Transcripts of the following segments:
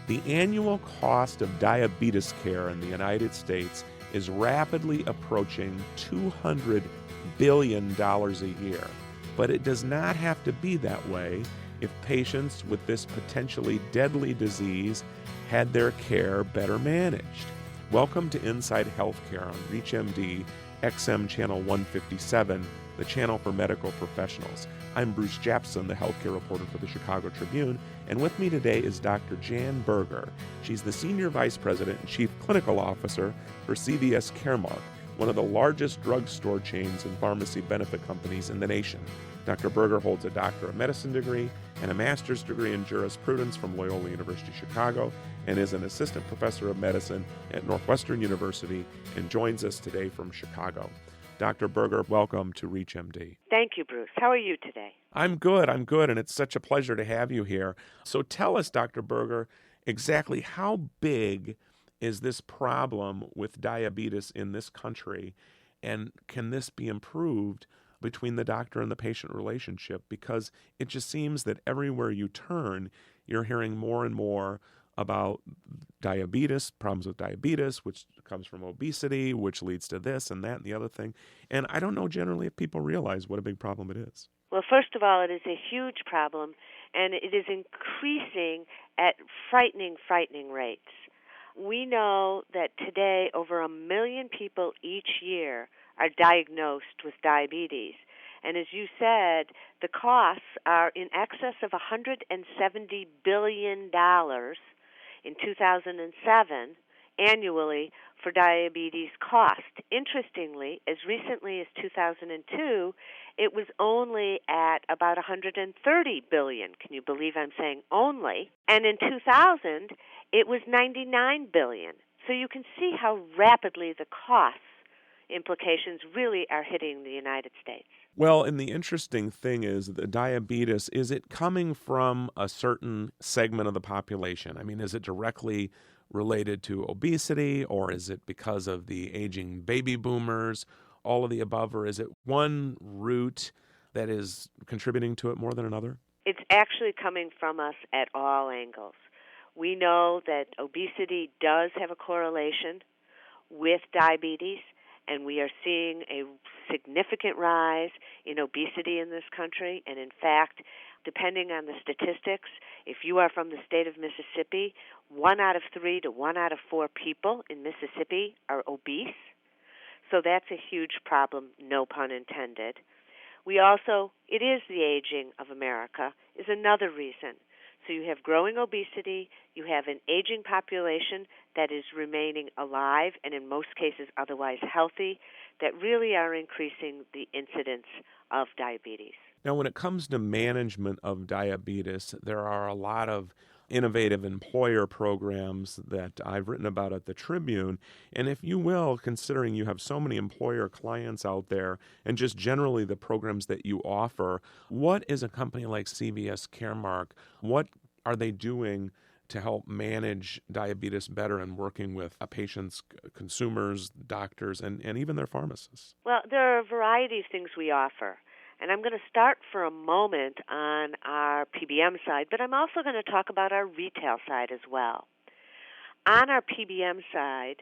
The annual cost of diabetes care in the United States is rapidly approaching $200 billion a year. But it does not have to be that way if patients with this potentially deadly disease had their care better managed. Welcome to Inside Healthcare on ReachMD XM Channel 157, the channel for medical professionals. I'm Bruce Japsen, the healthcare reporter for the Chicago Tribune, and with me today is Dr. Jan Berger. She's the Senior Vice President and Chief Clinical Officer for CVS Caremark, one of the largest drugstore chains and pharmacy benefit companies in the nation. Dr. Berger holds a Doctor of Medicine degree and a master's degree in jurisprudence from Loyola University Chicago and is an assistant professor of medicine at Northwestern University and joins us today from Chicago. Dr. Berger, welcome to ReachMD. Thank you, Bruce. How are you today? I'm good, and it's such a pleasure to have you here. So tell us, Dr. Berger, exactly how big is this problem with diabetes in this country, and can this be improved between the doctor and the patient relationship? Because it just seems that everywhere you turn, you're hearing more and more about diabetes, problems with diabetes, which comes from obesity, which leads to this and that and the other thing. And I don't know generally if people realize what a big problem it is. Well, first of all, it is a huge problem, and it is increasing at frightening rates. We know that today over 1 million people each year are diagnosed with diabetes. And as you said, the costs are in excess of $170 billion in 2007 annually for diabetes cost. Interestingly, as recently as 2002, it was only at about $130 billion. Can you believe I'm saying only? And in 2000, it was $99 billion. So you can see how rapidly the cost implications really are hitting the United States. Well, and the interesting thing is the diabetes, is it coming from a certain segment of the population? I mean, is it directly related to obesity, or is it because of the aging baby boomers, all of the above, or is it one root that is contributing to it more than another? It's actually coming from us at all angles. We know that obesity does have a correlation with diabetes, and we are seeing a significant rise in obesity in this country. And in fact, depending on the statistics, if you are from the state of Mississippi, 1 out of 3 to 1 out of 4 people in Mississippi are obese. So that's a huge problem, no pun intended. It is the aging of America is another reason. So you have growing obesity, you have an aging population that is remaining alive and in most cases otherwise healthy, that really are increasing the incidence of diabetes. Now, when it comes to management of diabetes, there are a lot of innovative employer programs that I've written about at the Tribune. And if you will, considering you have so many employer clients out there and just generally the programs that you offer, what is a company like CVS Caremark, what are they doing to help manage diabetes better and working with patients, consumers, doctors, and even their pharmacists? Well, there are a variety of things we offer. And I'm going to start for a moment on our PBM side, but I'm also going to talk about our retail side as well. On our PBM side,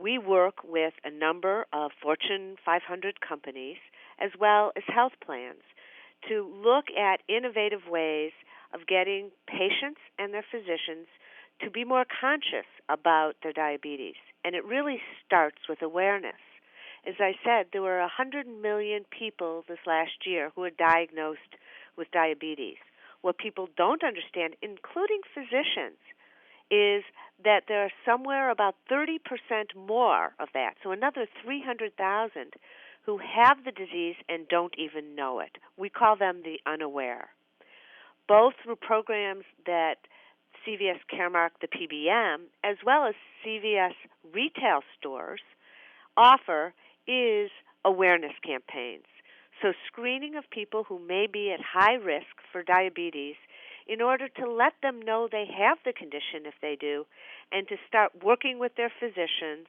we work with a number of Fortune 500 companies as well as health plans to look at innovative ways of getting patients and their physicians to be more conscious about their diabetes. And it really starts with awareness. As I said, there were 100 million people this last year who were diagnosed with diabetes. What people don't understand, including physicians, is that there are somewhere about 30% more of that, so another 300,000 who have the disease and don't even know it. We call them the unaware. Both through programs that CVS Caremark, the PBM, as well as CVS retail stores offer is awareness campaigns. So screening of people who may be at high risk for diabetes in order to let them know they have the condition if they do, and to start working with their physicians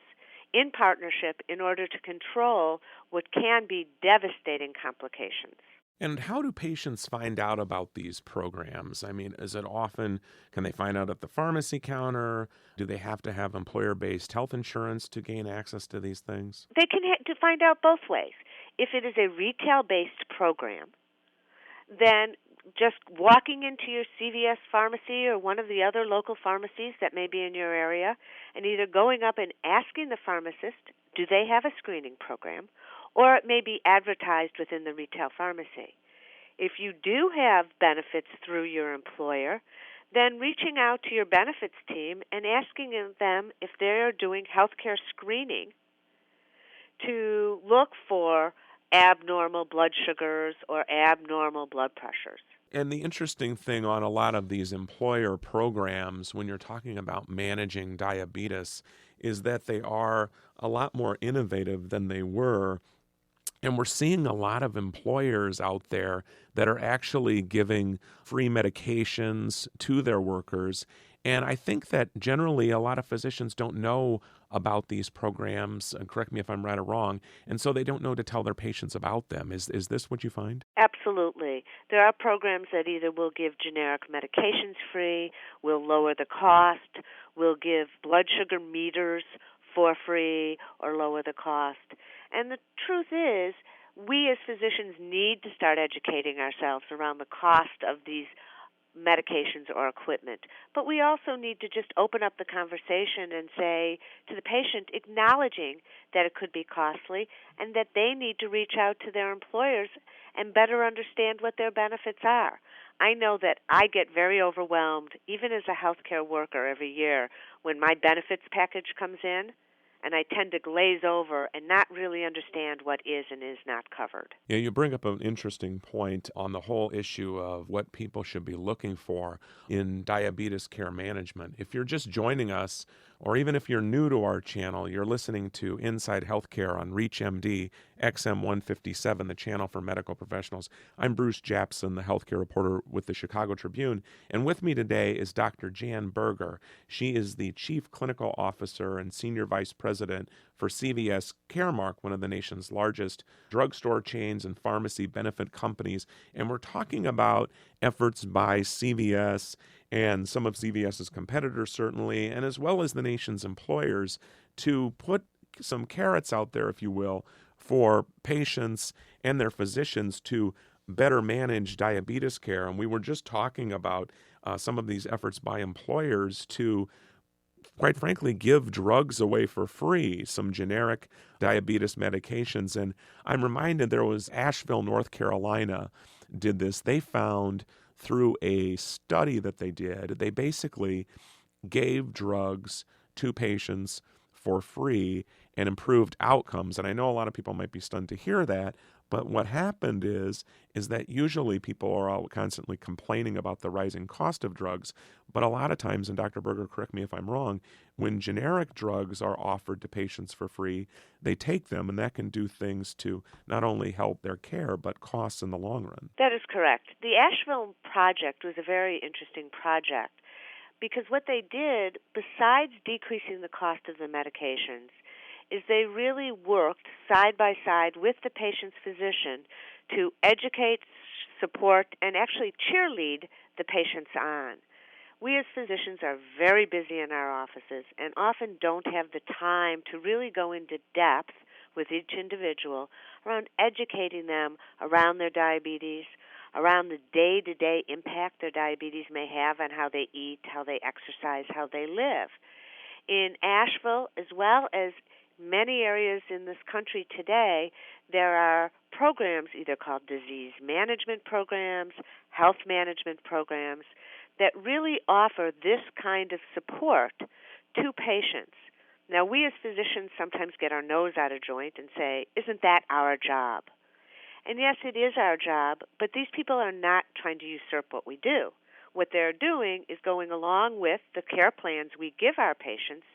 in partnership in order to control what can be devastating complications. And how do patients find out about these programs? I mean, is it often, can they find out at the pharmacy counter? Do they have to have employer-based health insurance to gain access to these things? They can to find out both ways. If it is a retail-based program, then just walking into your CVS pharmacy or one of the other local pharmacies that may be in your area and either going up and asking the pharmacist, do they have a screening program? Or it may be advertised within the retail pharmacy. If you do have benefits through your employer, then reaching out to your benefits team and asking them if they're doing healthcare screening to look for abnormal blood sugars or abnormal blood pressures. And the interesting thing on a lot of these employer programs, when you're talking about managing diabetes, is that they are a lot more innovative than they were. And we're seeing a lot of employers out there that are actually giving free medications to their workers. And I think that generally a lot of physicians don't know about these programs, and correct me if I'm right or wrong, and so they don't know to tell their patients about them. Is this what you find? Absolutely. There are programs that either will give generic medications free, will lower the cost, will give blood sugar meters for free or lower the cost. And the truth is, we as physicians need to start educating ourselves around the cost of these medications or equipment. But we also need to just open up the conversation and say to the patient, acknowledging that it could be costly and that they need to reach out to their employers and better understand what their benefits are. I know that I get very overwhelmed, even as a healthcare worker every year, when my benefits package comes in, and I tend to glaze over and not really understand what is and is not covered. Yeah, you bring up an interesting point on the whole issue of what people should be looking for in diabetes care management. If you're just joining us, or even if you're new to our channel, you're listening to Inside Healthcare on ReachMD XM 157, the channel for medical professionals. I'm Bruce Japsen, the healthcare reporter with the Chicago Tribune, and with me today is Dr. Jan Berger. She is the Chief Clinical Officer and Senior Vice President for CVS Caremark, one of the nation's largest drugstore chains and pharmacy benefit companies. And we're talking about efforts by CVS and some of CVS's competitors, certainly, and as well as the nation's employers, to put some carrots out there, if you will, for patients and their physicians to better manage diabetes care. And we were just talking about some of these efforts by employers to, quite frankly, give drugs away for free, some generic diabetes medications. And I'm reminded there was Asheville, North Carolina, did this. They found through a study that they did, they basically gave drugs to patients for free and improved outcomes. And I know a lot of people might be stunned to hear that, but what happened is that usually people are all constantly complaining about the rising cost of drugs, but a lot of times, and Dr. Berger, correct me if I'm wrong, when generic drugs are offered to patients for free, they take them, and that can do things to not only help their care, but costs in the long run. That is correct. The Asheville project was a very interesting project because what they did, besides decreasing the cost of the medications, is they really worked side by side with the patient's physician to educate, support, and actually cheerlead the patients on. We as physicians are very busy in our offices and often don't have the time to really go into depth with each individual around educating them around their diabetes, around the day-to-day impact their diabetes may have on how they eat, how they exercise, how they live. In Asheville, as well as many areas in this country today, there are programs either called disease management programs, health management programs, that really offer this kind of support to patients. Now, we as physicians sometimes get our nose out of joint and say, isn't that our job? And yes, it is our job, but these people are not trying to usurp what we do. What they're doing is going along with the care plans we give our patients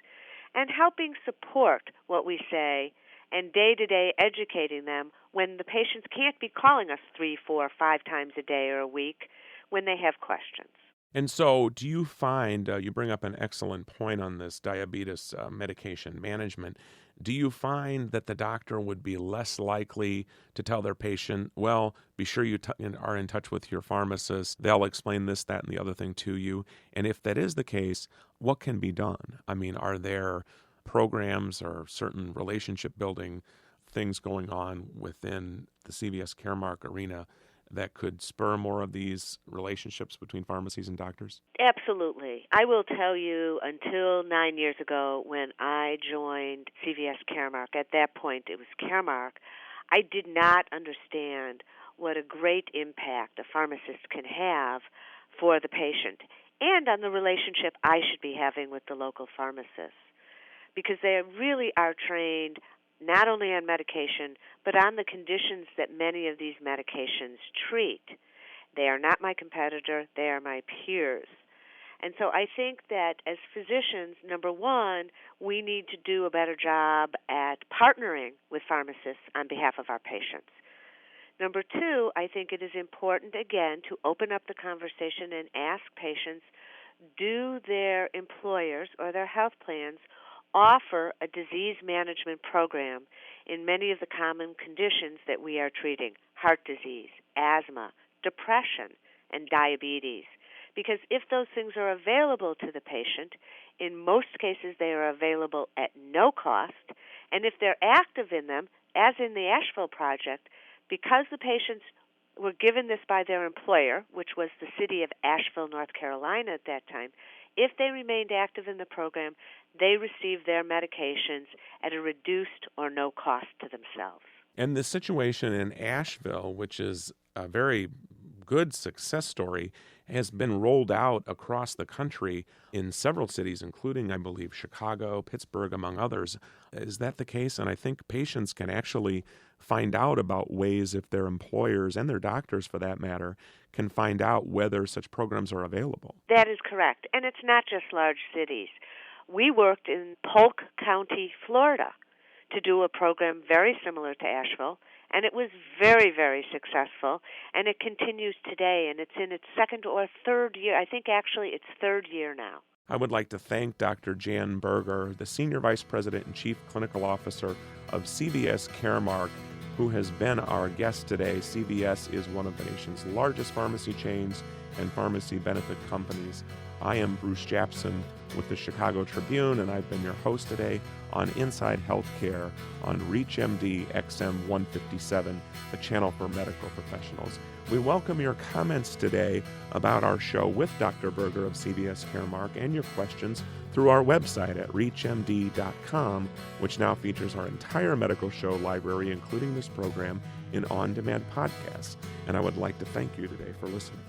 and helping support what we say and day-to-day educating them when the patients can't be calling us 3, 4, 5 times a day or a week when they have questions. And so do you find, you bring up an excellent point on this diabetes medication management, do you find that the doctor would be less likely to tell their patient, well, be sure you are in touch with your pharmacist, they'll explain this, that, and the other thing to you? And if that is the case, what can be done? I mean, are there programs or certain relationship building things going on within the CVS Caremark arena that could spur more of these relationships between pharmacies and doctors? Absolutely. I will tell you, until 9 years ago when I joined CVS Caremark, at that point it was Caremark, I did not understand what a great impact a pharmacist can have for the patient and on the relationship I should be having with the local pharmacist, because they really are trained not only on medication, but on the conditions that many of these medications treat. They are not my competitor, they are my peers. And so I think that as physicians, number one, we need to do a better job at partnering with pharmacists on behalf of our patients. Number two, I think it is important, again, to open up the conversation and ask patients, do their employers or their health plans offer a disease management program in many of the common conditions that we are treating: heart disease, asthma, depression, and diabetes? Because if those things are available to the patient, in most cases they are available at no cost, and if they're active in them, as in the Asheville project, because the patients were given this by their employer, which was the city of Asheville, North Carolina at that time, if they remained active in the program, they received their medications at a reduced or no cost to themselves. And the situation in Asheville, which is a very good success story, has been rolled out across the country in several cities, including, I believe, Chicago, Pittsburgh, among others. Is that the case? And I think patients can actually find out about ways, if their employers and their doctors, for that matter, can find out whether such programs are available. That is correct. And it's not just large cities. We worked in Polk County, Florida, to do a program very similar to Asheville, and it was very, very successful, and it continues today, and it's in its second or third year. I think actually it's third year now. I would like to thank Dr. Jan Berger, the Senior Vice President and Chief Clinical Officer of CVS Caremark, who has been our guest today. CVS is one of the nation's largest pharmacy chains and pharmacy benefit companies. I am Bruce Japsen with the Chicago Tribune, and I've been your host today on Inside Healthcare on ReachMD XM 157, the channel for medical professionals. We welcome your comments today about our show with Dr. Berger of CVS Caremark and your questions through our website at reachmd.com, which now features our entire medical show library, including this program, in on-demand podcasts. And I would like to thank you today for listening.